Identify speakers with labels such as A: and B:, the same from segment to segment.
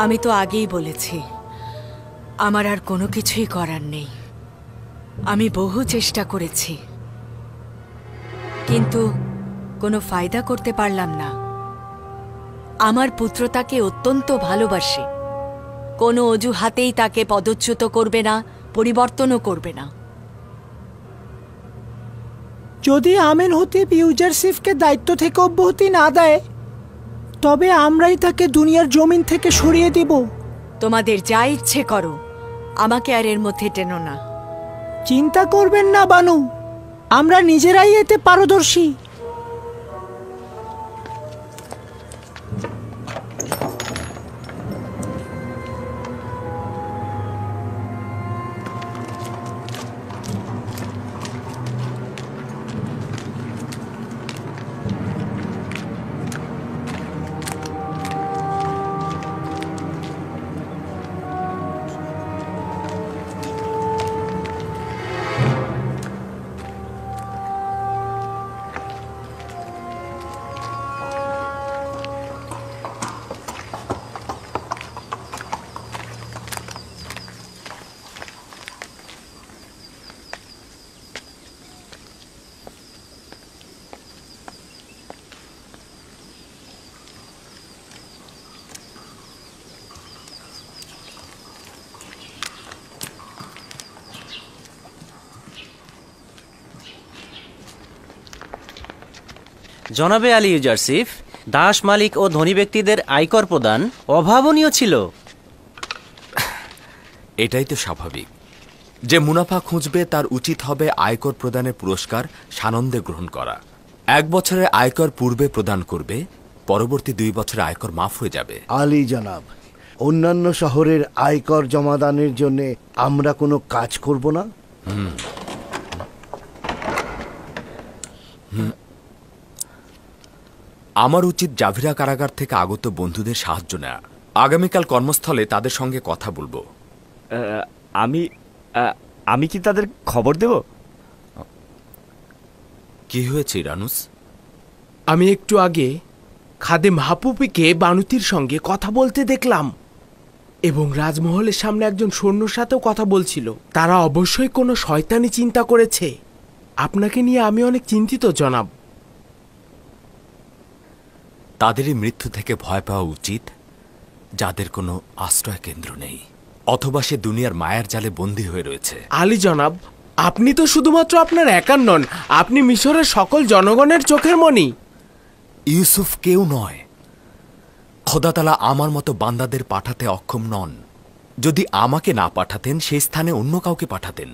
A: আমি তো আগেই বলেছি আমার আর কোনো কিছুই করার নেই। আমি বহু চেষ্টা করেছি, কিন্তু কোনো ফায়দা করতে পারলাম না। আমার পুত্র তাকে অত্যন্ত ভালোবাসে, কোনো অজুহাতেই তাকে পদচ্যুত করবে না, পরিবর্তনও করবে না।
B: যদি আমিন হতিব ইউজারশিপকে দায়িত্ব থেকে অব্যাহতি না দেয়, তবে আমরাই তাকে দুনিয়ার জমিন থেকে সরিয়ে দিব।
A: তোমাদের যা ইচ্ছে করো, আমাকে আর এর মধ্যে টেনো না।
B: চিন্তা করবেন না বানু, আমরা নিজেরাই এতে পারদর্শী।
C: জনাবে আলী ইউজারশিপ, দাস মালিক ও ধনী ব্যক্তিদের আয়কর প্রদান অভাবনীয় ছিল।
D: এটাই তো স্বাভাবিক। যে মুনাফা খুঁজবে তার উচিত হবে আয়কর প্রদানের পুরস্কার সানন্দে গ্রহণ করা। 1 বছরের আয়কর পূর্বে প্রদান করবে, পরবর্তী 2 বছরে আয়কর মাফ হয়ে যাবে।
E: আলী জনাব, অন্যান্য শহরের আয়কর জমাদানের জন্য আমরা কোনো কাজ করব না?
D: আমার উচিত জাভিরা কারাগার থেকে আগত বন্ধুদের সাহায্য নেওয়া। আগামীকাল কর্মস্থলে তাদের সঙ্গে কথা বলবো।
F: আমি কি তাদের খবর দেব?
D: কি হয়েছে ইরানুস?
G: আমি একটু আগে খাদেম হাপুপিকে বানুতির সঙ্গে কথা বলতে দেখলাম, এবং রাজমহলের সামনে একজন সৈন্যর সাথেও কথা বলছিল। তারা অবশ্যই কোনো শয়তানি চিন্তা করেছে। আপনাকে নিয়ে আমি অনেক চিন্তিত জনাব।
D: তাদেরই মৃত্যু থেকে ভয় পাওয়া উচিত যাদের কোনো আশ্রয় কেন্দ্র নেই, অথবা সে দুনিয়ার মায়ার জালে বন্দী হয়ে রয়েছে।
G: আলী জনাব, আপনি তো শুধুমাত্র আপনার একার নন, আপনি মিশরের সকল জনগণের চোখের মণি।
D: ইউসুফ কেউ নয়। খোদা তাআলা আমার মতো বান্দাদের পাঠাতে অক্ষম নন। যদি আমাকে না পাঠাতেন, সেই স্থানে অন্য কাউকে পাঠাতেন।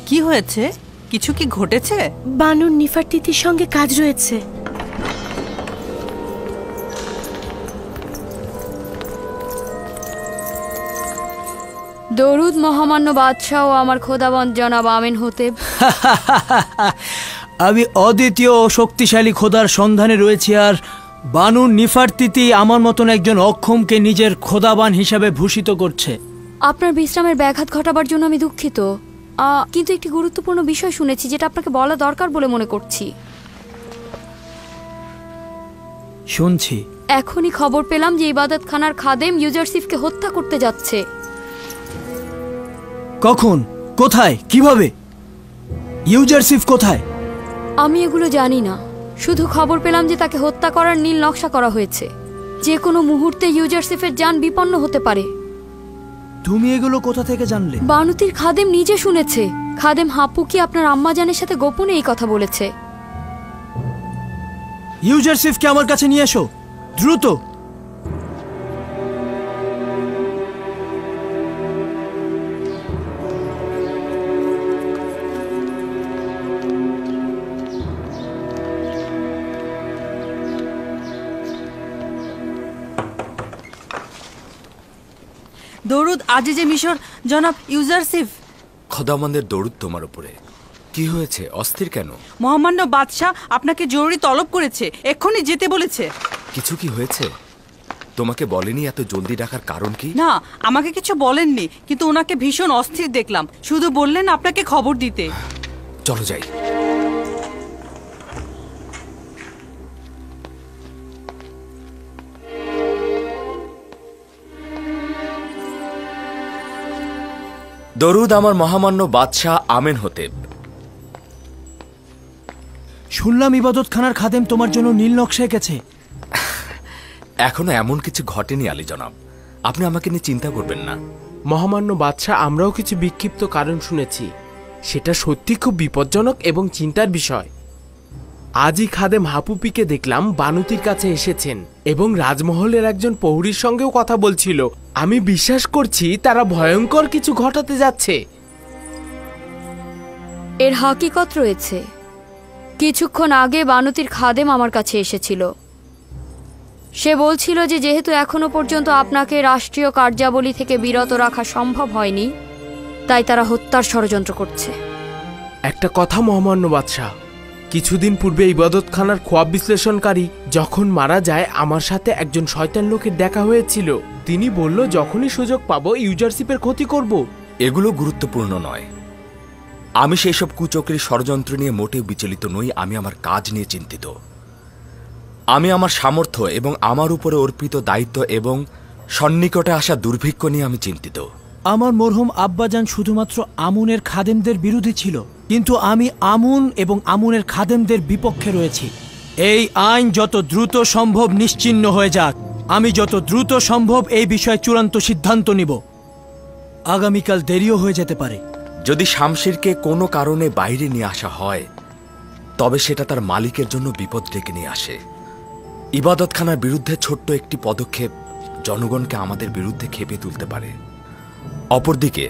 H: কি হয়েছে? কিছু কি ঘটেছে?
I: বানুর নিফারতিতির সঙ্গে কাজ রয়েছে।
J: দরুদ মহামান্য বাদশাহ ও আমার খোদাবন্দ জনাব আমিন হতেব।
B: আমি অদ্বিতীয় ও শক্তিশালী খোদার সন্ধানে রয়েছি, আর বানু নিফারতিতি আমার মতন একজন অক্ষমকে নিজের খোদাবান হিসাবে ভূষিত করছে।
J: আপনার বিশ্রামের ব্যাঘাত ঘটাবার জন্য আমি দুঃখিত, কিন্তু একটি গুরুত্বপূর্ণ বিষয় শুনেছি যেটা আপনাকে বলা দরকার বলে মনে করছি।
B: শুনছি।
J: এখনই খবর পেলাম যে ইবাদতখানার খাদেম ইউজারশিপকে হত্যা করতে যাচ্ছে।
B: কখন, কোথায়, কিভাবে? ইউজারশিপ কোথায়?
J: আমি এগুলো জানি না, শুধু খবর পেলাম যে তাকে হত্যা করার নীল নকশা করা হয়েছে। যে কোনো মুহূর্তে ইউজারশিপের যান বিপন্ন হতে পারে।
B: তুমি এগুলো কোথা থেকে জানলে?
J: বানুতির খাদেম নিজে শুনেছে। খাদেম হাপুকি আপনার আম্মাজানের সাথে গোপনে এই কথা বলেছে।
B: ইউজারশিপকে আমার কাছে নিয়ে এসো, দ্রুত।
H: দরুদ আজিজে মিশর জনাব ইউজারসিফ।
D: খোদাবন্দের দরুদ তোমার উপরে। কি হয়েছে, অস্থির কেন?
H: মহামান্য বাদশাহ আপনাকে জরুরি তলব করেছে, এক্ষুনি যেতে বলেছে।
D: কিছু কি হয়েছে? তোমাকে বলেনি এত জলদি ডাকার কারণ কি?
H: না, আমাকে কিছু বলেননি, কিন্তু ওনাকে ভীষণ অস্থির দেখলাম। শুধু বললেন আপনাকে খবর দিতে।
D: চলো যাই। দরুদ আমার মহামান্য বাদশাহ আমেন হতেব।
B: শুনলাম ইবাদতখানার খাদেম তোমার জন্য নীল নকশা এঁকেছে।
D: এখনো এমন কিছু ঘটেনি আলী জনাব, আপনি আমাকে নিয়ে চিন্তা করবেন না।
G: মহামান্য বাদশাহ, আমরাও কিছু বিক্ষিপ্ত কারণ শুনেছি। সেটা সত্যি খুব বিপজ্জনক এবং চিন্তার বিষয়। আজই খাদেম হাপুপিকে দেখলাম বানুতির কাছে এসেছেন এবং রাজমহলের একজন প্রহরীর সঙ্গেও কথা বলছিল। আমি বিশ্বাস করছি তারা ভয়ঙ্কর কিছু ঘটাতে যাচ্ছে।
J: এর হাকিকত রয়েছে। কিছুক্ষণ আগে বানুতির খাদেম আমার কাছে এসেছিল। সে বলছিল যে যেহেতু এখনো পর্যন্ত আপনাকে রাষ্ট্রীয় কার্যাবলী থেকে বিরত রাখা সম্ভব হয়নি, তাই তারা হত্যার ষড়যন্ত্র করছে।
G: একটা কথা মহামান্য বাদশাহ, কিছুদিন পূর্বে ইবাদতখানার খোয়াব বিশ্লেষণকারী যখন মারা যায়, আমার সাথে একজন শয়তান লোকের দেখা হয়েছিল। তিনি বলল যখনই সুযোগ পাবো ইউজারশিপের ক্ষতি করব।
D: এগুলো গুরুত্বপূর্ণ নয়। আমি সেই সব কুচক্রী ষড়যন্ত্র নিয়ে মোটেও বিচলিত নই। আমি আমার কাজ নিয়ে চিন্তিত। আমি আমার সামর্থ্য এবং আমার উপরে অর্পিত দায়িত্ব এবং সন্নিকটে আসা দুর্ভিক্ষ নিয়ে আমি চিন্তিত।
B: আমার মরহুম আব্বাজান শুধুমাত্র আমুনের খাদেমদের বিরোধী ছিল, কিন্তু আমি আমুন এবং আমুনের খাদেমদের বিপক্ষে রয়েছি। এই আইন যত দ্রুত সম্ভব নিশ্চিহ্ন হয়ে যাক। আমি যত দ্রুত সম্ভব এই বিষয়ে চূড়ান্ত সিদ্ধান্ত নিব। আগামীকাল দেরিও হয়ে যেতে পারে।
D: যদি শামশিরকে কোনো কারণে বাইরে নিয়ে আসা হয়, তবে সেটা তার মালিকের জন্য বিপদ ডেকে নিয়ে আসে। ইবাদতখানার বিরুদ্ধে ছোট্ট একটি পদক্ষেপ জনগণকে আমাদের বিরুদ্ধে খেপে তুলতে পারে। অপরদিকে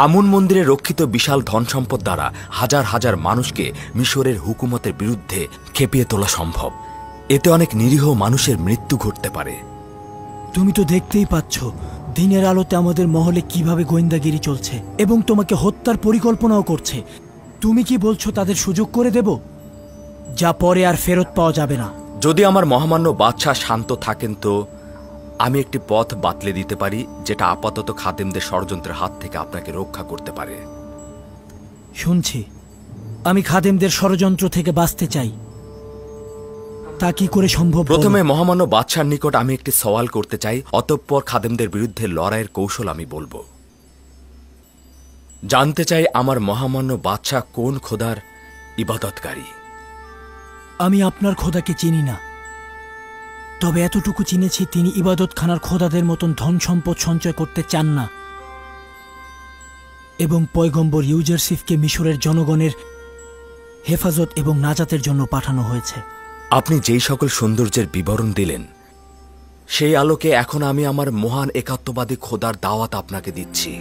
D: আমুন মন্দিরে রক্ষিত বিশাল ধন সম্পদ দ্বারা হাজার হাজার মানুষকে মিশরের হুকুমতের বিরুদ্ধে খেপিয়ে তোলা সম্ভব। এতে অনেক নিরীহ মানুষের মৃত্যু ঘটতে পারে।
B: তুমি তো দেখতেই পাচ্ছ দিনের আলোতে আমাদের মহলে কিভাবে গোয়েন্দাগিরি চলছে এবং তোমাকে হত্যার পরিকল্পনাও করছে। তুমি কি বলছো তাদের সুযোগ করে দেব, যা পরে আর ফেরত পাওয়া যাবে না?
D: যদি আমার মহামান্য বাদশাহ শান্ত থাকেন, তো আমি একটি পথ বাতলে দিতে পারি, যেটা আপাতত খাদেমদের ষড়যন্ত্রের হাত থেকে আপনাকে রক্ষা করতে পারে।
B: শুনছি, আমি খাদেমদের ষড়যন্ত্র থেকে বাঁচতে চাই। তা কি করে সম্ভব?
D: প্রথমে মহামান্য বাদশার নিকট আমি একটি সওয়াল করতে চাই, অতঃপর খাদেমদের বিরুদ্ধে লড়াইয়ের কৌশল আমি বলবো। জানতে চাই আমার মহামান্য বাদশাহ কোন খোদার ইবাদতকারী।
B: আমি আপনার খোদাকে চিনি না, তবে এতটুকু চিনেছি তিনি ইবাদতখানার খোদাদের মতন ধন সম্পদ সঞ্চয় করতে চান না এবং পয়গম্বর ইউজারসিফকে মিশরের জনগণের হেফাজত এবং নাজাতের জন্য পাঠানো হয়েছে।
D: আপনি যেই সকল সৌন্দর্যের বিবরণ দিলেন, সেই আলোকে এখন আমি আমার মহান একাত্মবাদী খোদার দাওয়াত আপনাকে দিচ্ছি।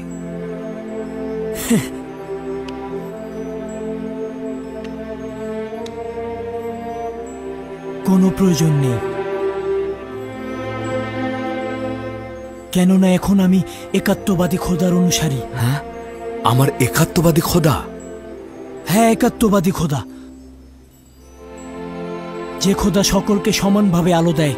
B: কোনো প্রয়োজন নেই, কেননা এখন আমি একাত্মবাদী খোদার অনুসারী।
D: হ্যাঁ, আমার একাত্মবাদী খোদা?
B: হ্যাঁ, একাত্মবাদী খোদা, যে খোদা সকলকে সমানভাবে আলো দেয়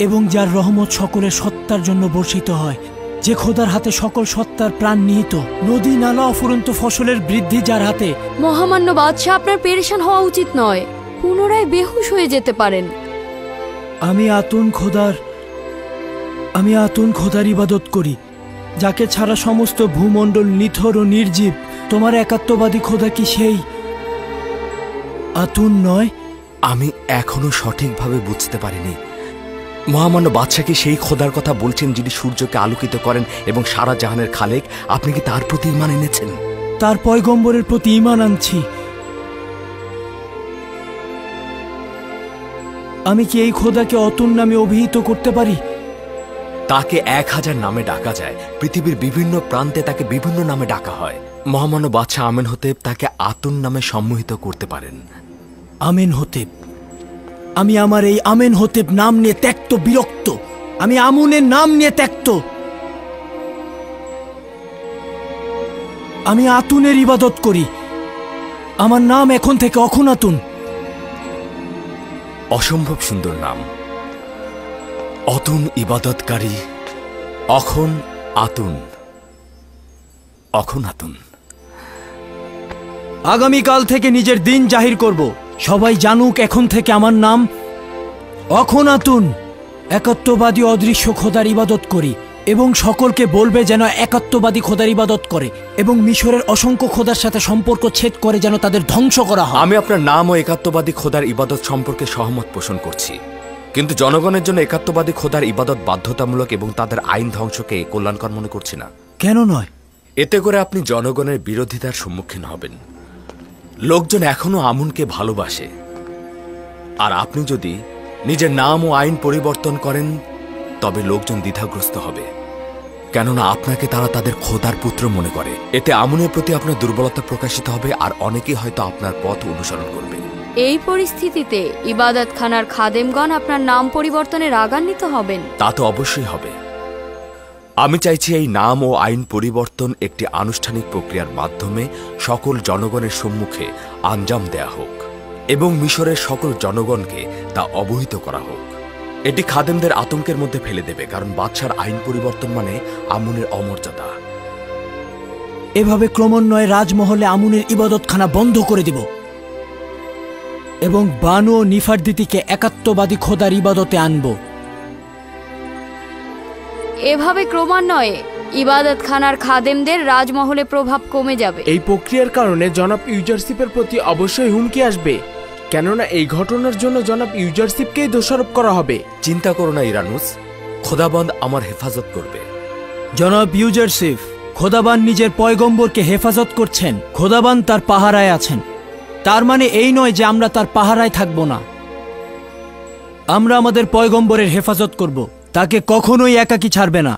B: এবং যার রহমত সকলের সত্তার জন্য বর্ষিত হয়, যে খোদার হাতে সকল সত্তার প্রাণ নিহিত, নদী নালা অফুরন্ত ফসলের বৃদ্ধি যার হাতে।
J: মহামান্য বাদশাহ, আপনার পেরেশান হওয়া উচিত নয়। পুনরায় বেহুশ হয়ে যেতে পারেন।
B: আমি আতুন খোদার ইবাদত করি, যাকে ছাড়া সমস্ত ভূমণ্ডল নিথর ও নির্জীব। তোমার একাত্মবাদী খোদা কি সেই আতুন নয়?
D: আমি এখনো সঠিকভাবে বুঝতে পারিনি। মহামান্য বাদশাহ কি সেই খোদার কথা বলছেন যিনি সূর্যকে আলোকিত করেন এবং সারা জাহানের খালেক? আপনি কি তার প্রতি ঈমান এনেছেন?
B: তার পয়গম্বরের প্রতি ঈমান আনছি। আমি কি এই খোদাকে অতুন নামে অভিহিত করতে পারি?
D: তাকে 1000 নামে ডাকা যায়। পৃথিবীর বিভিন্ন প্রান্তে তাকে বিভিন্ন নামে ডাকা হয়। মহামান্য বাদশাহ আমেন হতেব তাকে আতুন নামে সম্মোহিত করতে পারেন।
B: আমেন হতেব? আমি আমার এই আমেন হতেব নাম নিয়ে ত্যক্ত, বিরক্ত। আমি আমুনের নাম নিয়ে ত্যক্ত। আমি আতুনের ইবাদত করি। আমার নাম এখন থেকে অখন আতুন।
D: অসম্ভব সুন্দর নাম, অতুন ইবাদতকারী, অখন আতুন, অখন আতুন।
B: আগামীকাল থেকে নিজের দিন জাহির করব। সবাই জানুক এখন থেকে আমার নাম অখন আতুন। একাত্মবাদী অদৃশ্য খোদার ইবাদত করি এবং সকলকে বলবে যেন একাত্মবাদী খোদার ইবাদত করে এবং মিশরের অসংখ্য খোদার সাথে সম্পর্ক ছেদ করে যেন তাদের ধ্বংস করা হয়।
D: আমি আপনার নাম ও একাত্মবাদী খোদার ইবাদত সম্পর্কে সহমত পোষণ করছি, কিন্তু জনগণের জন্য একাত্মবাদী খোদার ইবাদত বাধ্যতামূলক এবং তাদের আইন ধ্বংসকে কল্যাণকর মনে করছি না।
B: কেন নয়?
D: এতে করে আপনি জনগণের বিরোধিতার সম্মুখীন হবেন। লোকজন এখনো আমুনকে ভালোবাসে, আর আপনি যদি নিজের নাম ও আইন পরিবর্তন করেন তবে লোকজন দ্বিধাগ্রস্ত হবে, কেননা আপনাকে তারা তাদের খোদার পুত্র মনে করে। এতে আমুনের প্রতি আপনার দুর্বলতা প্রকাশিত হবে, আর অনেকেই হয়তো আপনার পথ অনুসরণ করবে।
J: এই পরিস্থিতিতে ইবাদতখানার খাদেমগণ আপনার নাম পরিবর্তনে রাগান্বিত হবেন।
D: তা তো অবশ্যই হবে। আমি চাইছি এই নাম ও আইন পরিবর্তন একটি আনুষ্ঠানিক প্রক্রিয়ার মাধ্যমে সকল জনগণের সম্মুখে আঞ্জাম দেয়া হোক এবং মিশরের সকল জনগণকে তা অবহিত করা হোক। এটি খাদেমদের আতঙ্কের মধ্যে ফেলে দেবে, কারণ বাদশার আইন পরিবর্তন মানে আমুনের অমর্যাদা।
B: এভাবে ক্রমান্বয়ে রাজমহলে আমুনের ইবাদতখানা বন্ধ করে দিব এবং বানু ও নিফারদিতিকে একাত্মবাদী খোদার ইবাদতে আনব।
J: এভাবে ক্রমান্বয়ে ইবাদতখানার খাদেমদের রাজমহলে প্রভাব কমে যাবে।
G: এই প্রক্রিয়ার কারণে জনাব ইউজারশিপের প্রতি অবশ্যই হুমকি আসবে, কেননা এই ঘটনার জন্য জনাব ইউজারশিপকেই দোষারোপ করা হবে।
D: চিন্তা করো না ইরানুস, খোদাবন্দ আমার হেফাজত করবে।
B: জনাব ইউজারশিপ, খোদাবান নিজের পয়গম্বরকে হেফাজত করছেন, খোদাবান তার পাহারায় আছেন। তার মানে এই নয় যে আমরা তার পাহারায় থাকব না। আমরা আমাদের পয়গম্বরের হেফাজত করব, তাকে কখনোই একাকী ছাড়বে না।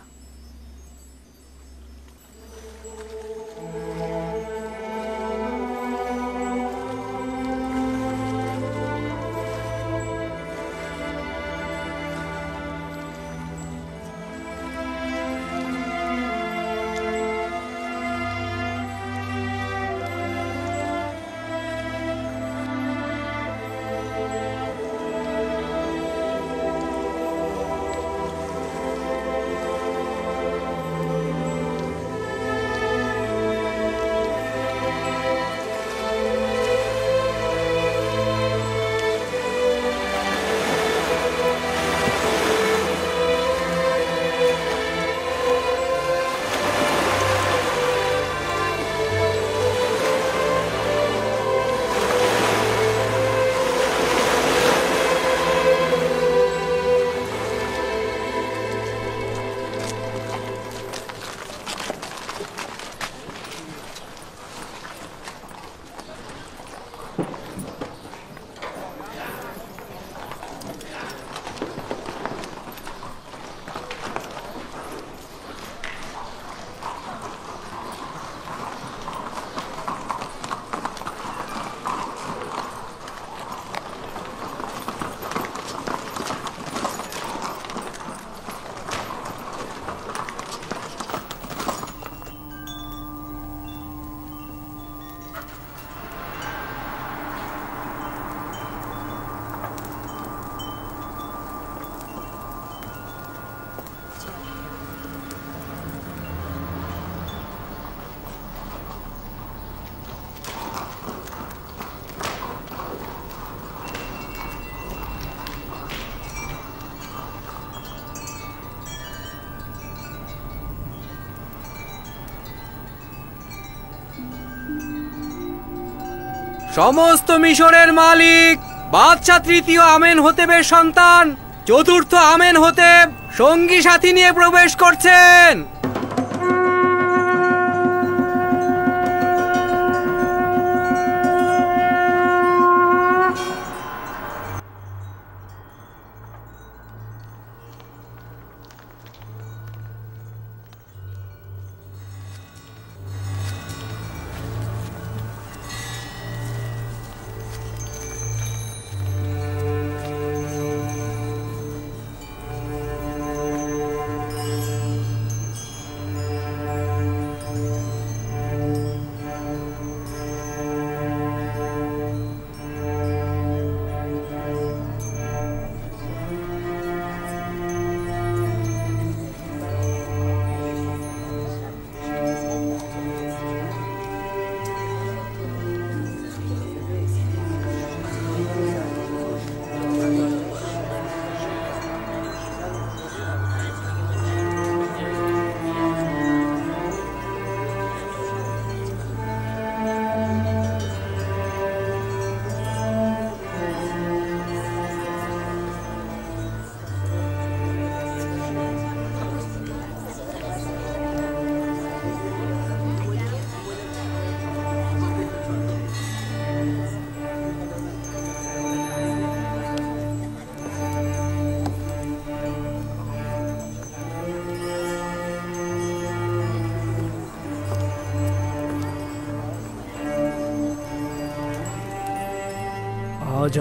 K: সমস্ত মিশরের মালিক বাদশা তৃতীয় আমেন হতেবের সন্তান চতুর্থ আমেন হতেব সঙ্গী সাথী নিয়ে প্রবেশ করছেন।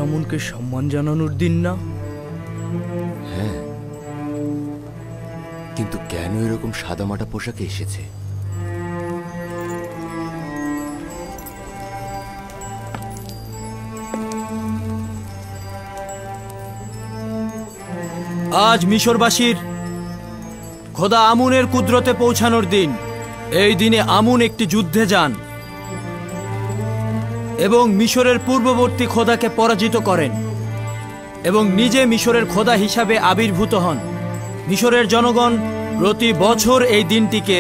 K: আমুনকে সম্মান জানানোর দিন না?
L: হ্যাঁ, কিন্তু কেন এরকম সাদামাটা পোশাকে এসেছে?
B: আজ মিশরবাসীর খোদা আমুনের কুদরতে পৌঁছানোর দিন। এই দিনে আমুন একটি যুদ্ধে যান এবং মিশরের পূর্ববর্তী খোদাকে পরাজিত করেন এবং নিজে মিশরের খোদা হিসাবে আবির্ভূত হন। মিশরের জনগণ প্রতি বছর এই দিনটিকে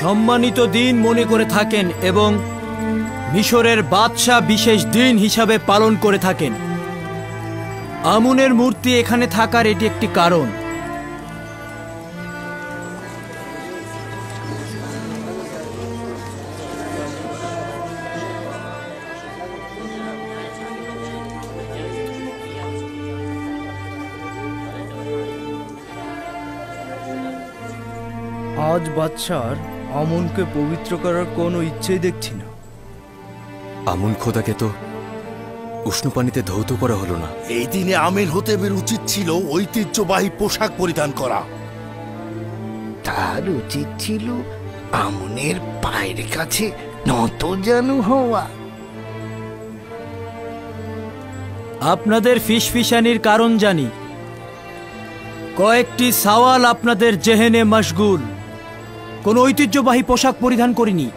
B: সম্মানিত দিন মনে করে থাকেন এবং মিশরের বাদশাহ বিশেষ দিন হিসাবে পালন করে থাকেন। আমুনের মূর্তি এখানে থাকার এটি একটি কারণ।
K: আজ বাদশার আমুনকে পবিত্র করার কোনো ইচ্ছেই দেখছি না।
L: আমুন খোদাকে তো উষ্ণ পানিতে ধৌত করা হলো না।
M: এই দিনে আমেন হতেবের উচিত ছিল ঐতিহ্যবাহী পোশাক পরিধান করা।
E: তার উচিত ছিল আমুনের পায়ের কাছে নতজানু হওয়া।
B: আপনাদের ফিসফিসানির কারণ জানি। কয়েকটি সওয়াল আপনাদের জেহেনে মশগুল। কোনো ঐতিহ্যবাহী পোশাক পরিধান করিনি।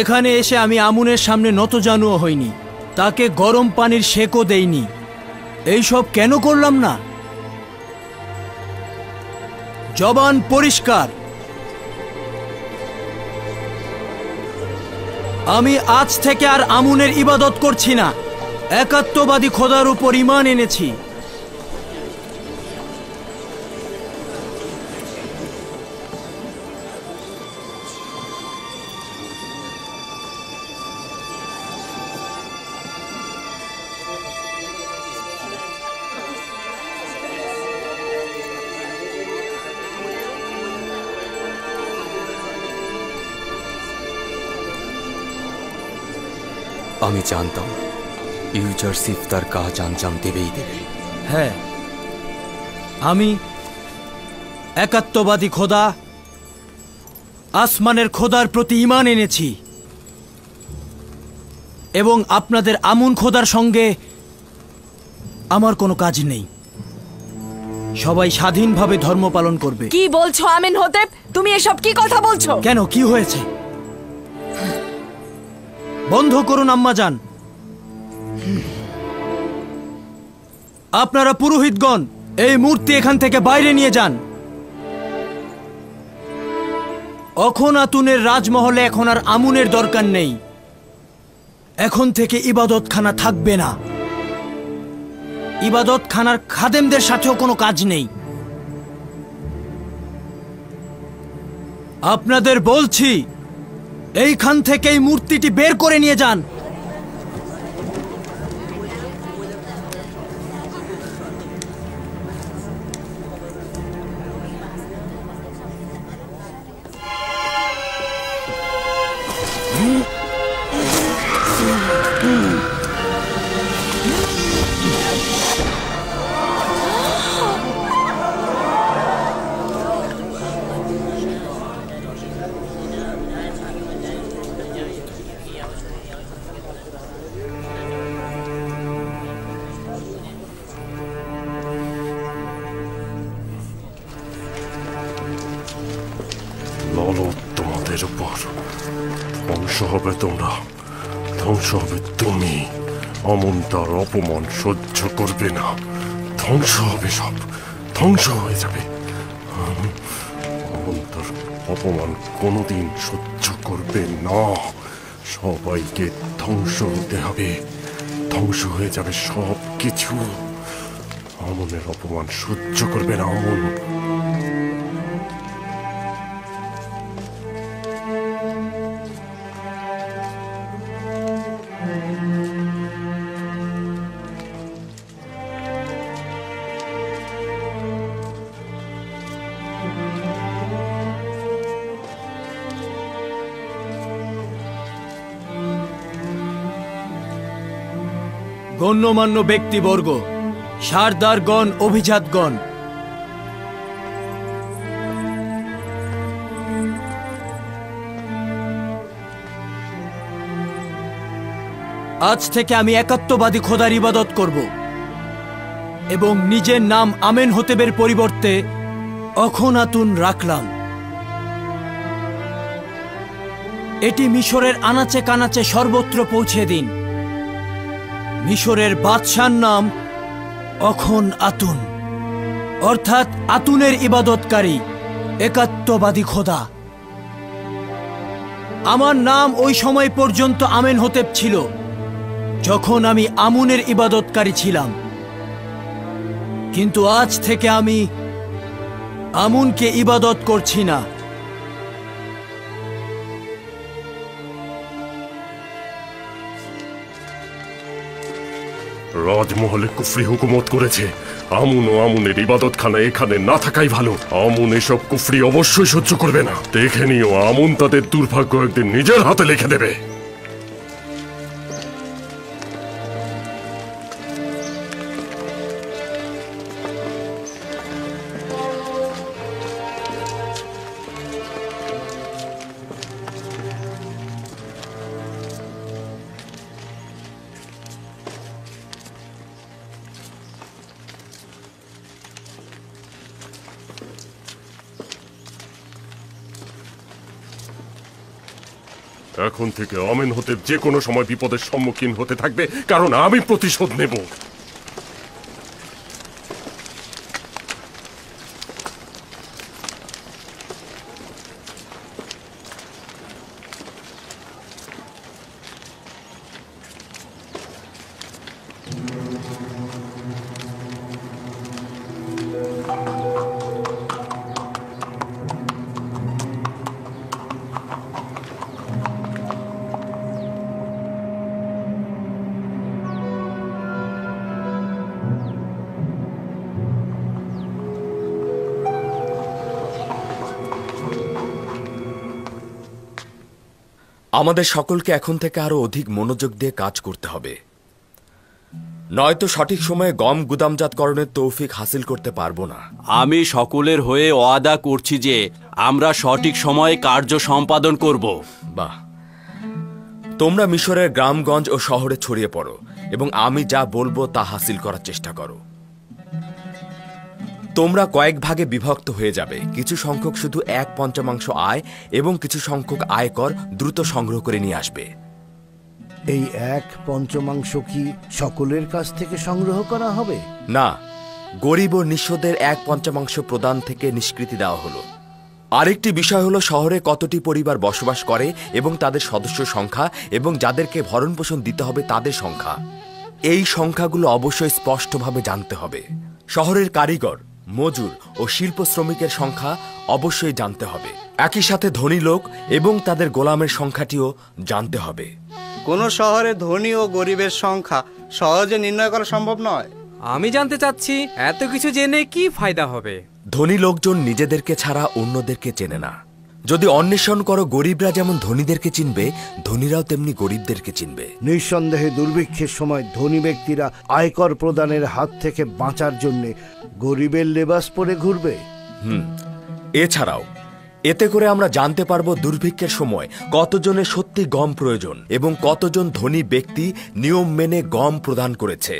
B: এখানে এসে আমি আমুনের সামনে নতজানুও হইনি, তাকে গরম পানির সেকও দেইনি। এইসব কেন করলাম না? জবান পরিষ্কার। আমি আজ থেকে আর আমুনের ইবাদত করছি না। একাত্মবাদী খোদার উপর ঈমান এনেছি।
L: আমি জানতাম ইউজারশিপ তার কাজ আঞ্জাম দেবেই দেবে।
B: হ্যাঁ, আমি একাত্মবাদী খোদা আসমানের খোদার প্রতি ঈমান এনেছি এবং আপনাদের আমুন খোদার সঙ্গে আমার কোনো কাজ নেই। সবাই স্বাধীনভাবে ধর্ম পালন করবে।
A: কি বলছো আমেন হতেব? তুমি এসব কি কথা বলছো?
B: কেন, কি হয়েছে? বন্ধ করুন আম্মাজান। আপনারা পুরোহিতগণ এই মূর্তি এখান থেকে বাইরে নিয়ে যান। অখনাতুনের রাজমহলে এখন আর আমুনের দরকার নেই। এখন থেকে ইবাদতখানা থাকবে না। ইবাদতখানার খাদেমদের সাথেও কোনো কাজ নেই। আপনাদের বলছি, এইখান থেকে এই মূর্তিটি বের করে নিয়ে যান।
N: তোমাদের উপর ধ্বংস হবে, তোমরা ধ্বংস হবে। তুমি আমুন তার অপমান সহ্য করবে না। ধ্বংস হবে, সব ধ্বংস হয়ে যাবে। আমুন তার অপমান কোনোদিন সহ্য করবে না। সবাইকে ধ্বংস হতে হবে, ধ্বংস হয়ে যাবে সব কিছু। আমুনের অপমান সহ্য করবে না আমুন।
B: গণ্যমান্য ব্যক্তিবর্গ, সারদারগণ, অভিজাতগণ, আজ থেকে আমি একাত্মবাদী খোদার ইবাদত করব এবং নিজের নাম আমেন হতেবের পরিবর্তে অখনাতুন রাখলাম। এটি মিশরের আনাচে কানাচে সর্বত্র পৌঁছে দিন। মিশরের বাদশার নাম অখন আতুন, অর্থাৎ আতুনের ইবাদতকারী, একাত্মবাদী খোদা। আমার নাম ওই সময় পর্যন্ত আমেন হতেব ছিল যখন আমি আমুনের ইবাদতকারী ছিলাম, কিন্তু আজ থেকে আমি আমুনকে ইবাদত করছি না।
N: রাজমহলে কুফরি হুকুমত করেছে, আমুন ও আমুনের ইবাদতখানা এখানে না থাকাই ভালো। আমুন এসব কুফরি অবশ্যই সহ্য করবে না। দেখে নিও, আমুন তাদের দুর্ভাগ্য একদিন নিজের হাতে লিখে দেবে। এখন থেকে আমেন হতে যে কোনো সময় বিপদের সম্মুখীন হতে থাকবে, কারণ আমি প্রতিশোধ নেব।
D: আমাদের সকলকে এখন থেকে আরো অধিক মনোযোগ দিয়ে কাজ করতে হবে, নয়তো সঠিক সময়ে গম গুদামজাতকরণের তৌফিক হাসিল করতে পারবো না।
O: আমি সকলের হয়ে ওয়াদা করছি যে আমরা সঠিক সময়ে কার্য সম্পাদন করব।
D: বাহ, তোমরা মিশরের গ্রামগঞ্জ ও শহরে ছড়িয়ে পড়ো এবং আমি যা বলবো তা হাসিল করার চেষ্টা করো। তোমরা কয়েক ভাগে বিভক্ত হয়ে যাবে, কিছু সংখ্যক শুধু 1/5 আয় এবং কিছু সংখ্যক আয়কর দ্রুত সংগ্রহ করে নিয়ে আসবে।
E: এই 1/5 কি সকলের কাছ থেকে সংগ্রহ করা হবে?
D: না, গরিব ও নিঃস্বদের 1/5 প্রদান থেকে নিষ্কৃতি দেওয়া হলো। আরেকটি বিষয় হলো শহরে কতটি পরিবার বসবাস করে এবং তাদের সদস্য সংখ্যা এবং যাদেরকে ভরণ পোষণ দিতে হবে তাদের সংখ্যা। এই সংখ্যাগুলো অবশ্যই স্পষ্টভাবে জানতে হবে। শহরের কারিগর, মজুর ও শিল্প শ্রমিকের সংখ্যা অবশ্যই জানতে হবে। একই সাথে ধনী লোক এবং তাদের গোলামের সংখ্যাটিও জানতে হবে।
K: কোন শহরে ধনী ও গরিবের সংখ্যা সহজে নির্ণয় করা সম্ভব নয়।
P: আমি জানতে চাচ্ছি, এত কিছু জেনে কি ফায়দা হবে?
D: ধনী লোকজন নিজেদেরকে ছাড়া অন্যদেরকে চেনে না। যদি অন্বেষণ করো, গরিবরা যেমন ধনীদেরকে চিনবে, ধনীরাও তেমনি গরিবদেরকে চিনবে।
E: নিঃসন্দেহে দুর্ভিক্ষের সময় ধনী ব্যক্তিরা আয়কর প্রদানের হাত থেকে বাঁচার জন্য গরিবের লেবাস পরে ঘুরবে।
D: এছাড়াও এতে করে আমরা জানতে পারবো দুর্ভিক্ষের সময় কতজনের সত্যি গম প্রয়োজন এবং কতজন ধনী ব্যক্তি নিয়ম মেনে গম প্রদান করেছে।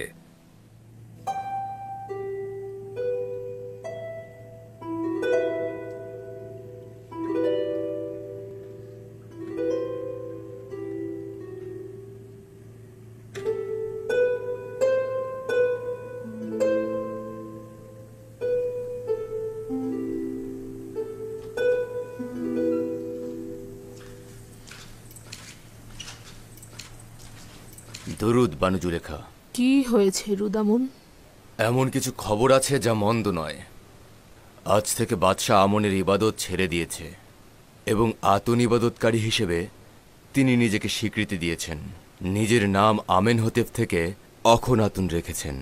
L: দরুদ বানু জুলেখা।
I: কি হয়েছে রুদামুন?
L: এমন কিছু খবর আছে যা মন্দ নয়। আজ থেকে বাদশাহ আমনের ইবাদত ছেড়ে দিয়েছে এবং আতুন ইবাদতকারী হিসেবে তিনি নিজেকে স্বীকৃতি দিয়েছেন। নিজের নাম আমেন হতেব থেকে অখন আতুন রেখেছেন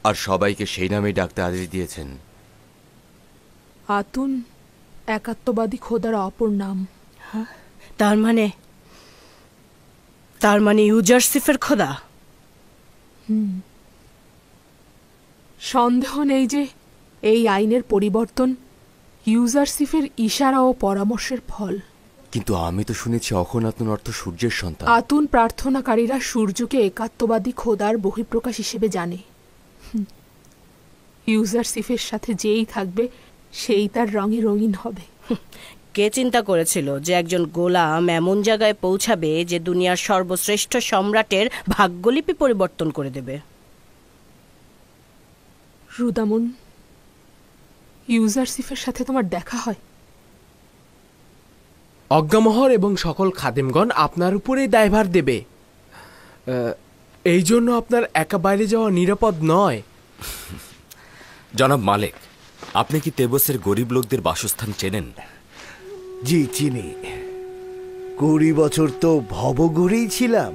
L: আর সবাইকে সেই নামেই ডাকতে আদেশ দিয়েছেন।
I: আতুন একাত্মবাদী খোদার অপর নাম।
Q: তার মানে ইউজারসিফের খোদা?
I: সন্দেহ নেই যে এই আইনের পরিবর্তন ইউজারশিপের ইশারা ও পরামর্শের ফল।
L: কিন্তু আমি তো শুনেছি অখনাতুন অর্থ সূর্যের সন্তান।
I: আতুন প্রার্থনাকারীরা সূর্যকে একাত্মবাদী খোদার বহিঃপ্রকাশ হিসেবে জানে। ইউজারশিপের সাথে যেই থাকবে সেই তার রঙে রঙিন হবে।
Q: কে চিন্তা করেছিল যে একজন গোলাম এমন জায়গায় পৌঁছাবে যে দুনিয়ার সর্বশ্রেষ্ঠ সম্রাটের ভাগ্যলিপি পরিবর্তন করে দেবে?
I: রুদামুন, ইউজারশিপের সাথে তোমার দেখা হয়?
G: অজ্ঞামহর এবং সকল খাদেমগণ আপনার উপরেই দায়ভার দেবে। এই জন্য আপনার একা বাইরে যাওয়া নিরাপদ নয়।
D: জনাব মালিক, আপনি কি তেবসের গরিব লোকদের বাসস্থান চেনেন?
E: জি চিনি। 20 বছর তো ভবঘুরেই ছিলাম।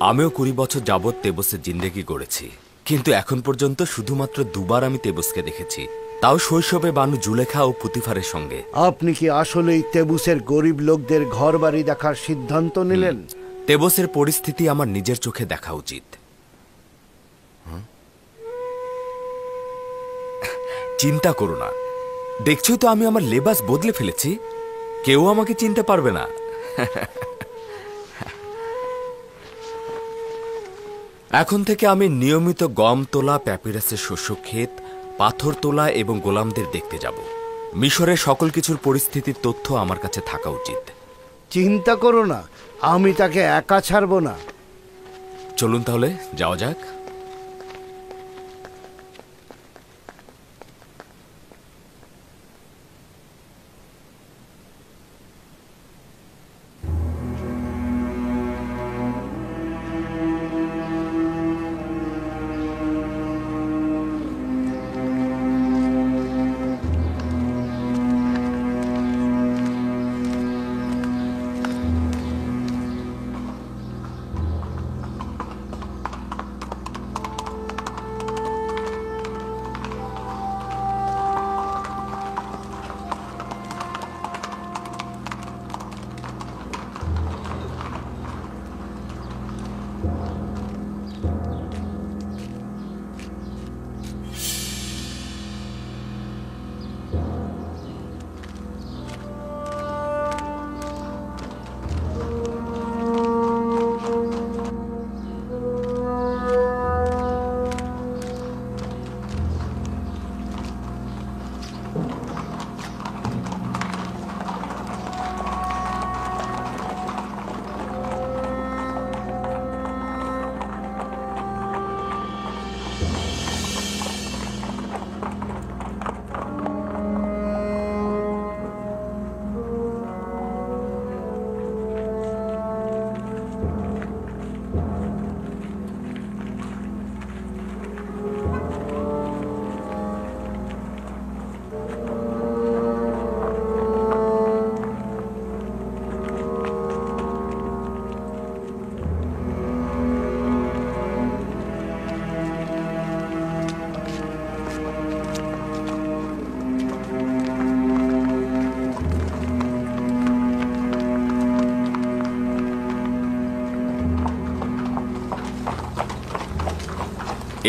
D: আমিও 20 বছর যাবৎ তেবসের জিন্দেগি গড়েছি, কিন্তু এখন পর্যন্ত শুধুমাত্র দুবার আমি তেবসকে দেখেছি, তাও শৈশবে বানু জুলেখা ও পুতিফারের সঙ্গে।
E: আপনি কি আসলেই তেবুসের গরিব লোকদের ঘর বাড়ি দেখার সিদ্ধান্ত নিলেন?
D: তেবসের পরিস্থিতি আমার নিজের চোখে দেখা উচিত। চিন্তা করো না, দেখছো তো আমি আমার লেবাস বদলে ফেলেছি, কেউ আমাকে চিনতে পারবে না। এখন থেকে আমি নিয়মিত গম তোলা, প্যাপিরাসের শস্য ক্ষেত, পাথর তোলা এবং গোলামদের দেখতে যাব। মিশরের সকল কিছুর পরিস্থিতির তথ্য আমার কাছে থাকা উচিত।
E: চিন্তা করো না, আমি তাকে একা ছাড়ব না।
D: চলুন তাহলে যাওয়া যাক।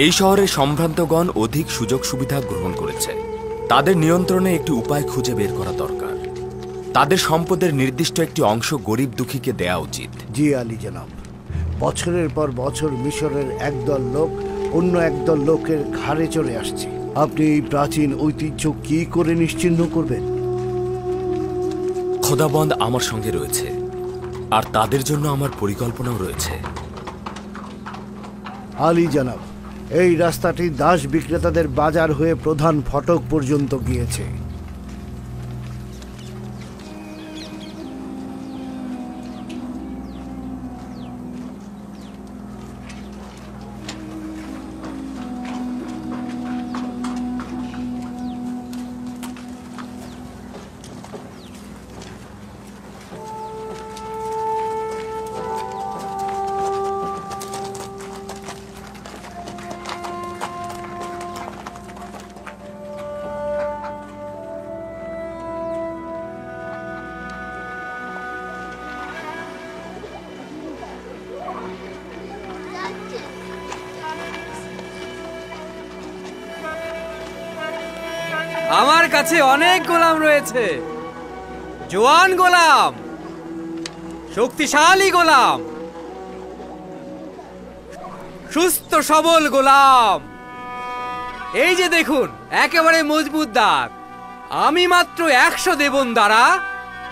D: এই শহরের সম্ভ্রান্তগণ অধিক সুযোগ সুবিধা গ্রহণ করেছে। তাদের নিয়ন্ত্রণে একটি উপায় খুঁজে বের করা দরকার। তাদের সম্পদের নির্দিষ্ট একটি অংশ গরিব দুঃখীকে দেয়া উচিত।
E: জি আলী জনাব, বছরের পর বছর মিশরের একদল লোক অন্য একদল লোকের ঘাড়ে চড়ে আসছে। আপনি এই প্রাচীন ঐতিহ্য কি করে নিশ্চিহ্ন করবেন?
D: খোদাবন্দ আমার সঙ্গে রয়েছে, আর তাদের জন্য আমার পরিকল্পনাও রয়েছে।
E: আলী জনাব, এই রাস্তাটি দাস বিক্রেতাদের বাজার হয়ে প্রধান ফটক পর্যন্ত গিয়েছে।
K: আমার কাছে অনেক গোলাম রয়েছে, জোয়ান গোলাম, শক্তিশালী গোলাম, সুস্থ সবল গোলাম। এই যে দেখুন, একেবারে মজবুত দাঁত। আমি মাত্র 100 দেবন দ্বারা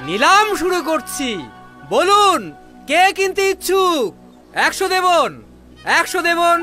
K: নিলাম শুরু করছি। বলুন, কে কিনতে ইচ্ছুক? 100 দেবন, 100 দেবন।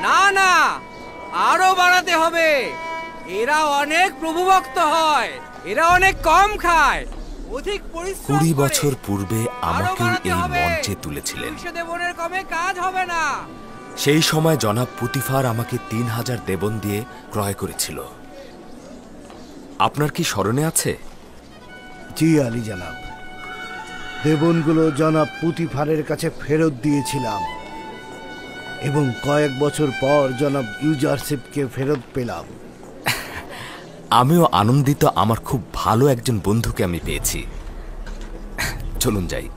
K: না না, আরো বাড়াতে হবে। এরা অনেক প্রভুভক্ত হয়, এরা অনেক কম খায়, অধিক পরিশ্রম
D: 20 বছর পূর্বে আমাকে এই মঞ্চে তুলেছিলেন।
K: 200 দেবনের কমে কাজ হবে না।
D: সেই সময় জনাব পুতিফার আমাকে 3000 দেবন দিয়ে ক্রয় করেছিল। আপনার কি স্মরণে আছে?
E: জি আলী জনাব, দেবনগুলো জনাব পুতিফারের কাছে ফেরত দিয়েছিলাম এবং কয়েক বছর পর জনাব ইউজারশিপকে ফেরত পেলাম।
D: আমিও আনন্দিত, আমার খুব ভালো একজন বন্ধুকে আমি পেয়েছি। চলুন যাই।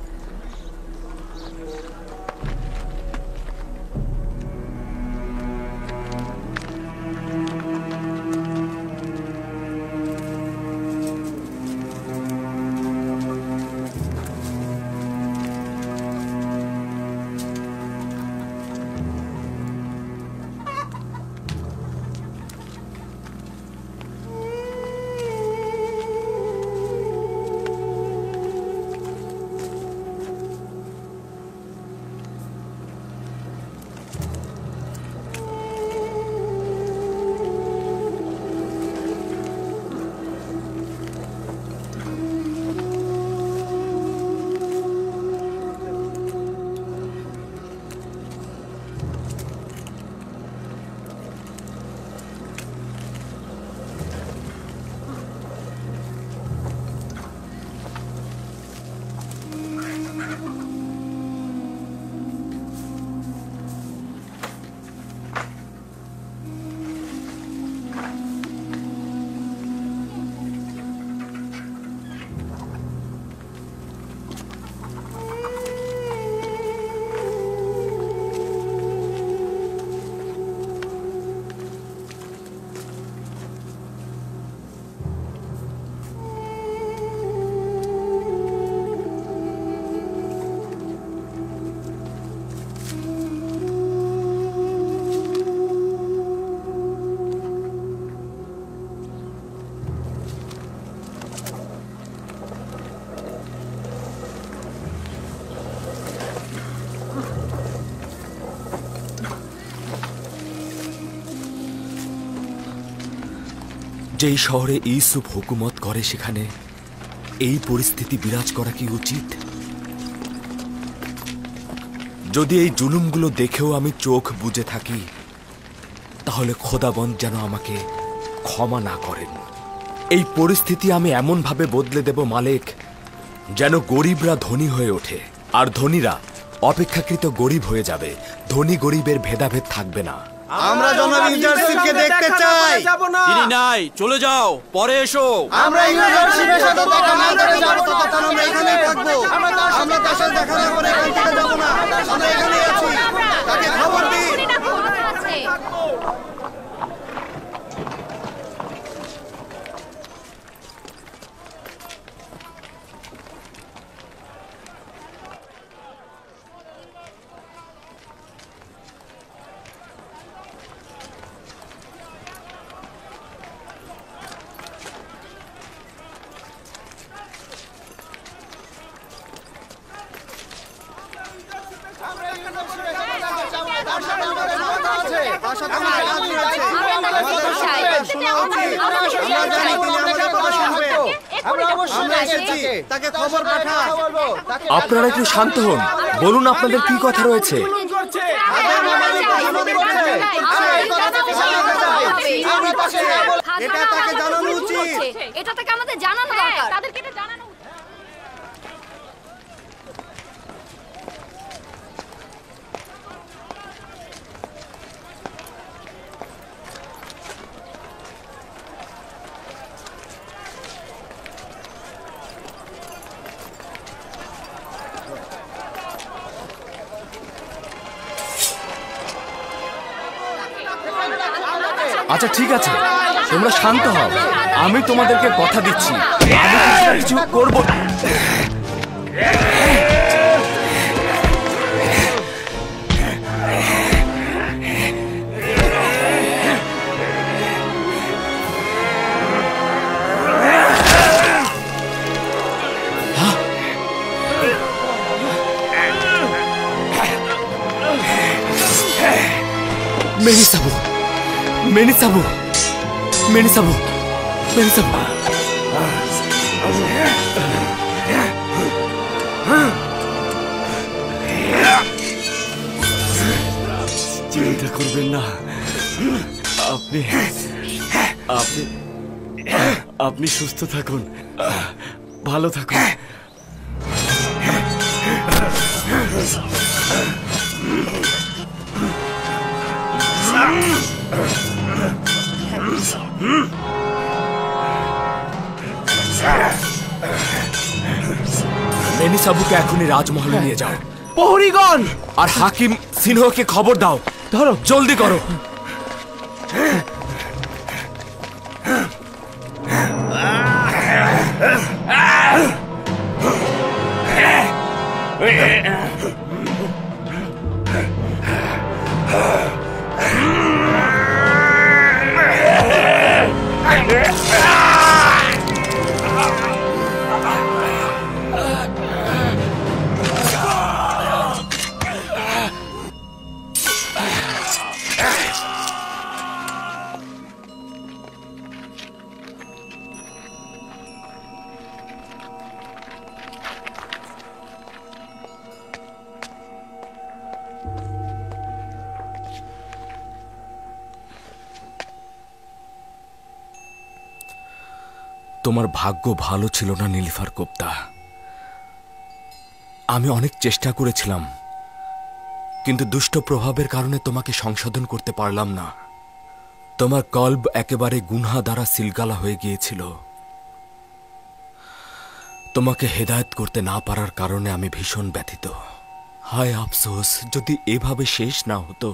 D: যেই শহরে ইউসুফ হুকুমত করে সেখানে এই পরিস্থিতি বিরাজ করা কি উচিত? যদি এই জুলুমগুলো দেখেও আমি চোখ বুজে থাকি, তাহলে খোদাবন্দ যেন আমাকে ক্ষমা না করেন। এই পরিস্থিতি আমি এমন ভাবে বদলে দেব মালিক, যেন গরিবরা ধনী হয়ে ওঠে আর ধনীরা অপেক্ষাকৃত গরিব হয়ে যাবে। ধনী গরিবের ভেদাভেদ থাকবে না।
R: আমরা জনাব ইউজারশিপকে দেখতে চাই।
O: তিনি নাই, চলে যাও, পরে এসো।
R: আমরা ইউজারশিপের সাথে দেখা না করে যাব, ততক্ষণ আমরা এখানেই থাকবো। আমরা তার সাথে দেখা না করে এখান থেকে যাব না। আমরা এখানেই আছি, তাকে খবর দিই। তার সাথে তাকে খবর পাঠা।
D: আপনারা একটু শান্ত হন, বলুন আপনাদের কি কথা রয়েছে।
R: এটা তাকে জানানো উচিত।
J: এটা তাকে আমাদের জানানো দরকার। তাদেরকে এটা জানানো।
D: আচ্ছা ঠিক আছে, তোমরা শান্ত হও, আমি তোমাদেরকে কথা দিচ্ছি আমি কিছু না কিছু করব। মেনিসাবু, মেনিসাবু, মেনিসাবু, মেনিসাবু।
F: চিন্তা করবেন না, আপনি আপনি আপনি সুস্থ থাকুন, ভালো থাকুন।
D: মেনিসাবুকে এখনই রাজমহলে নিয়ে যাও।
G: প্রহরীগণ
D: আর হাকিম সিনহকে খবর দাও,
G: ধরো,
D: জলদি করো। তোমার ভাগ্য ভালো ছিল না নীলিফার গুপ্তা। আমি অনেক চেষ্টা করেছিলাম, কিন্তু দুষ্ট প্রভাবের কারণে তোমাকে সংশোধন করতে পারলাম না। তোমার কল্ব একেবারে গুনহা দ্বারা সিলগালা হয়ে গিয়েছিল। তোমাকে হেদায়েত করতে না পারার কারণে আমি ভীষণ ব্যথিত। হায় আফসোস, যদি এভাবে শেষ না হতো।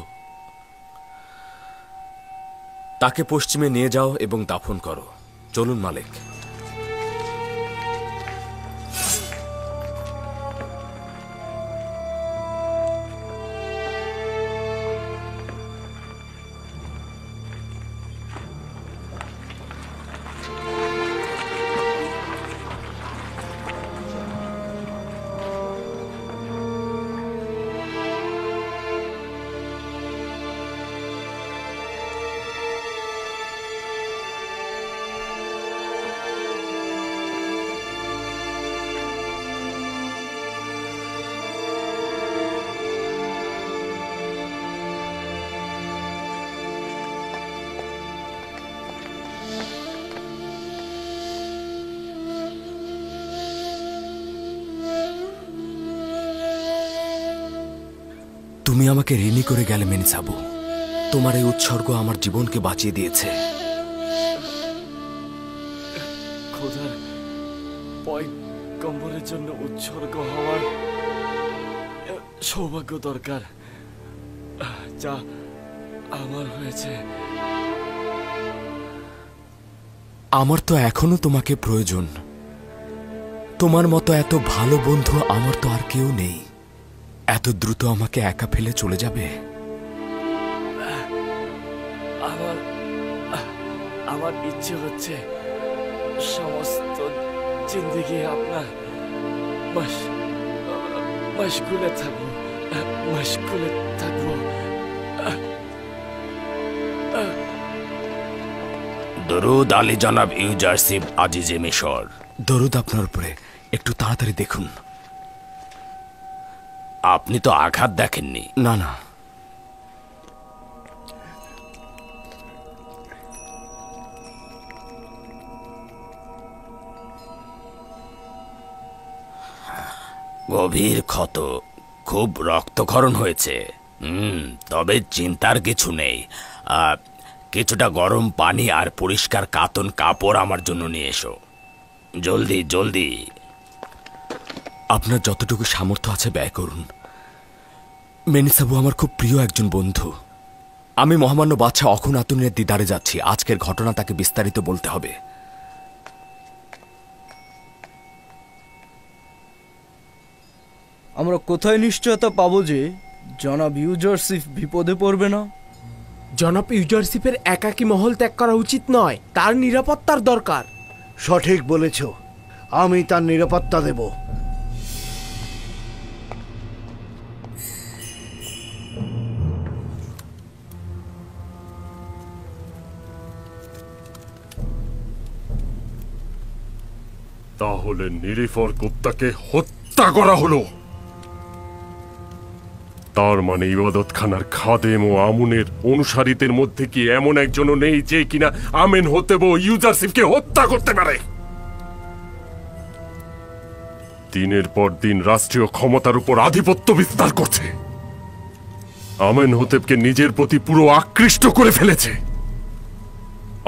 D: তাকে পশ্চিমে নিয়ে যাও এবং দাফন করো। চলুন মালিক। তুমি আমাকে ঋণী করে গেলে মেনিসাবু। তোমার এই উৎসর্গ আমার জীবনকে বাঁচিয়ে দিয়েছে।
F: খোদার পয়গম্বরের জন্য উৎসর্গ হওয়ার সৌভাগ্য দরকার, যা আমার হয়েছে।
D: আমার তো এখনো তোমাকে প্রয়োজন। তোমার মতো এত ভালো বন্ধু আমার তো আর কেউ নেই। এত দ্রুত আমাকে একা ফেলে চলে যাবে?
F: আমার ইচ্ছে হচ্ছে সমস্ত জিন্দেগি আপনার মশগুলে থাকবো, মশগুলে থাকবো।
D: দরুদ আলী জনাব ইউজারশিপ আজিজে মিশর। দরুদ আপনার উপরে, একটু তাড়াতাড়ি দেখুন।
O: আপনি তো আঘাত দেখেননি।
D: না না,
O: গভীর ক্ষত, খুব রক্তক্ষরণ হয়েছে। তবে চিন্তার কিছু নেই। কিছুটা গরম পানি আর পরিষ্কার কাতন কাপড় আমার জন্য নিয়ে এসো, জলদি জলদি।
D: আপনার যতটুকু সামর্থ্য আছে ব্যয় করুন। মেনিসাবু আমার খুব প্রিয় একজন বন্ধু। আমি মহামান্য বাদশাহ অখুনাতুনের দিদারে যাচ্ছি। আজকের ঘটনা তাকে বিস্তারিত বলতে হবে।
S: আমরা কোথায় নিশ্চয়তা পাবো যে জনাব ইউজারশিপ বিপদে পড়বে না?
G: জনাব ইউজারশিপের একাকী মহল ত্যাগ করা উচিত নয়, তার নিরাপত্তার দরকার।
E: সঠিক বলেছ, আমি তার নিরাপত্তা দেব।
N: তাহলে নিরিফর কুত্তাকে হত্যা করা হলো। তার মানে ইবাদতখানার খাদেম ও আমুনের অনুসারীদের মধ্যে কি এমন একজনও নেই যে কিনা আমেন হতেব ইউজারশিপকে হত্যা করতে পারে? দিনের পর দিন রাষ্ট্রীয় ক্ষমতার উপর আধিপত্য বিস্তার করছে। আমেন হতেবকে নিজের প্রতি পুরো আকৃষ্ট করে ফেলেছে।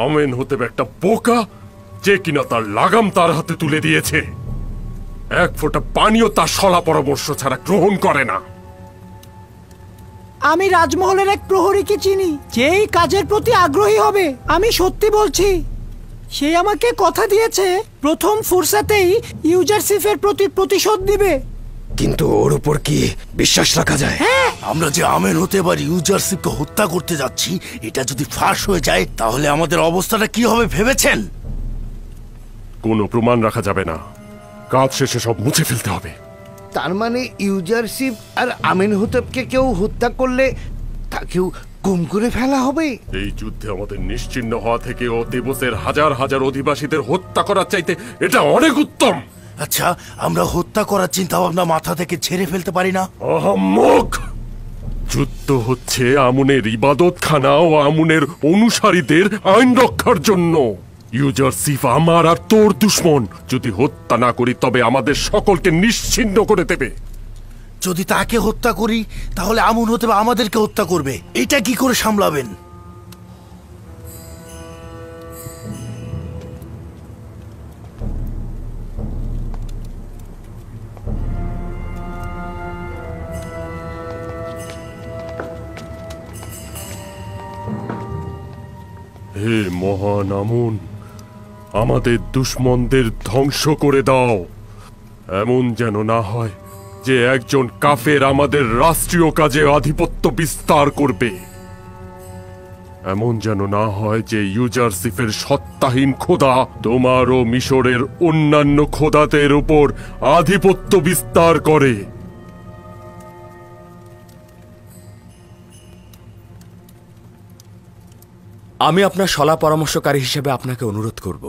N: আমেন হতেব একটা বোকা যে কিনা তার লাগাম তার হাতে তুলে দিয়েছে। এক ফোঁটা পানিও তার সলা পরামর্শ ছাড়া গ্রহণ করে না।
B: আমি রাজমহলের এক প্রহরীকে চিনি, যেই কাজের প্রতি আগ্রহী হবে। আমি সত্যি বলছি, সে আমাকে কথা দিয়েছে প্রথম ফুরসাতেই ইউজারশিপের প্রতি প্রতিশোধ দিবে।
M: কিন্তু ওর উপর কি বিশ্বাস রাখা যায়? আমরা যে আমেন হতে এবার ইউজারশিপকে হত্যা করতে যাচ্ছি, এটা যদি ফাঁস হয়ে যায় তাহলে আমাদের অবস্থাটা কি হবে ভেবেছেন?
N: কোনো প্রমাণ রাখা যাবে না, কাজ শেষে সব মুছে ফেলতে হবে।
E: তার মানে ইউজারশিপ আর আমিন হতেবকে কেউ হত্যা করলে তাকেও গুম করে ফেলা হবে।
N: এই যুদ্ধে আমাদের নিশ্চিহ্ন হওয়া থেকে ও তেবসের হাজার হাজার অধিবাসীদের হত্যা করার চাইতে এটা অনেক উত্তম।
M: আচ্ছা, আমরা হত্যা করার চিন্তা ভাবনা মাথা থেকে ছেড়ে ফেলতে পারি না?
N: আহাম্মক! যুদ্ধ হচ্ছে আমুনের ইবাদতখানা ও আমুনের অনুসারীদের আইন রক্ষার জন্য। ইউজারশিপ আমার আর তোর দুশ্মন। যদি হত্যা না করি তবে আমাদের সকলকে নিশ্চিহ্ন করে দেবে।
M: যদি তাকে হত্যা করি তাহলে আমুন হতে বা আমাদেরকে হত্যা করবে। এটা কি করে সামলাবেন?
N: হে মহান আমুন, আমাদের দুশ্মনদের ধ্বংস করে দাও। এমন যেন না হয় যে একজন কাফের আমাদের রাষ্ট্রীয় কাজে আধিপত্য বিস্তার করবে। এমন যেন না হয় যে ইউজারশিপের সত্তাহীন খোদা তোমার ও মিশরের অন্যান্য খোদাদের উপর আধিপত্য বিস্তার করে।
D: আমি আপনার সলা পরামর্শকারী হিসেবে আপনাকে অনুরোধ করব,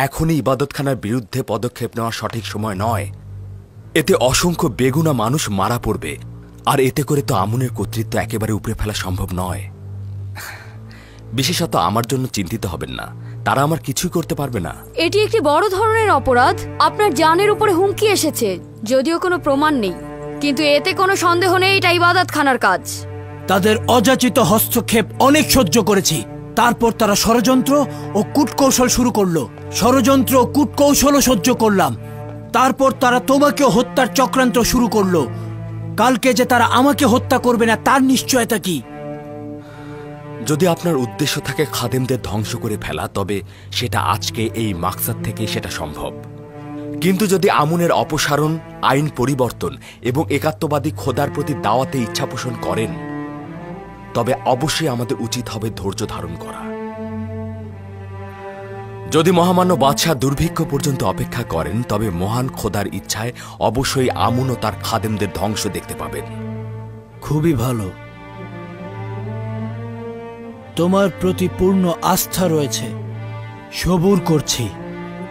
D: এখনই ইবাদতখানার বিরুদ্ধে পদক্ষেপ নেওয়ার সঠিক সময় নয়। এতে অসংখ্য বেগুনা মানুষ মারা পড়বে, আর এতে করে তো আমুনের কর্তৃত্ব একেবারে উপড়ে ফেলা সম্ভব নয়। বিশেষত আমার জন্য চিন্তিত হবেন না, তারা আমার কিছুই করতে পারবে না।
J: এটি একটি বড় ধরনের অপরাধ। আপনার জানের উপরে হুমকি এসেছে, যদিও কোনো প্রমাণ নেই, কিন্তু এতে কোনো সন্দেহ নেই এটা ইবাদতখানার কাজ।
B: তাদের অযাচিত হস্তক্ষেপ অনেক সহ্য করেছি, তারপর তারা ষড়যন্ত্র ও কূটকৌশল শুরু করলো। ষড়যন্ত্র ও কূটকৌশলও সহ্য করলাম। তারপর তারা তোমাকেও হত্যার চক্রান্ত শুরু করলো। কালকে যে তারা আমাকে হত্যা করবে না তার নিশ্চয়তা কি?
D: যদি আপনার উদ্দেশ্য থাকে খাদেমদের ধ্বংস করে ফেলা, তবে সেটা আজকে এই মাকসাদ থেকে সেটা সম্ভব। কিন্তু যদি আমুনের অপসারণ, আইন পরিবর্তন এবং একাত্মবাদী খোদার প্রতি দাওয়াতে ইচ্ছা পোষণ করেন, তবে অবশ্যই আমাদের উচিত হবে ধৈর্য ধারণ করা। যদি মহামান্য বাদশাহ দুর্ভিক্ষ পর্যন্ত অপেক্ষা করেন, তবে মহান খোদার ইচ্ছায় অবশ্যই আমুন ও তার খাদেমদের ধ্বংস দেখতে পাবেন।
B: খুবই ভালো, তোমার প্রতি পূর্ণ আস্থা রয়েছে। সবুর করছি,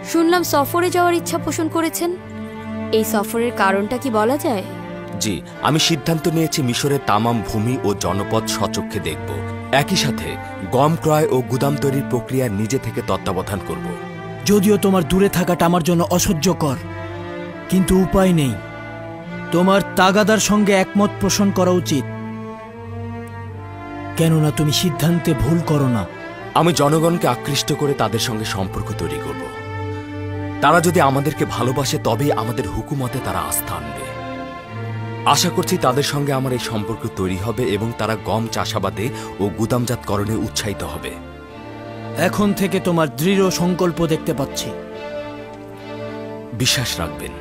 J: শুনলাম সফরে যাওয়ার ইচ্ছা পোষণ করেছেন। এই সফরের কারণটা কি বলা যায়?
D: জি, আমি সিদ্ধান্ত নিয়েছি মিশরের তামাম ভূমি ও জনপদ স্বচক্ষে দেখব। একই সাথে গম ক্রয় ও গুদাম তৈরির প্রক্রিয়া নিজে থেকে তত্ত্বাবধান করব।
B: যদিও তোমার দূরে থাকাটা আমার জন্য অসহ্যকর, কিন্তু উপায় নেই। তোমার তাগাদার সঙ্গে একমত পোষণ করা উচিত, কেননা তুমি সিদ্ধান্তে ভুল করো না।
D: আমি জনগণকে আকৃষ্ট করে তাদের সঙ্গে সম্পর্ক তৈরি করব। তারা যদি আমাদেরকে ভালোবাসে তবেই আমাদের হুকুমতে তারা আস্থা আনবে। আশা করছি তাদের সঙ্গে আমার এই সম্পর্ক তৈরি হবে এবং তারা গম চাষাবাদে ও গুদামজাতকরণে উৎসাহিত হবে।
B: এখন থেকে তোমার দৃঢ় সংকল্প দেখতে পাচ্ছি।
D: বিশ্বাস রাখবেন।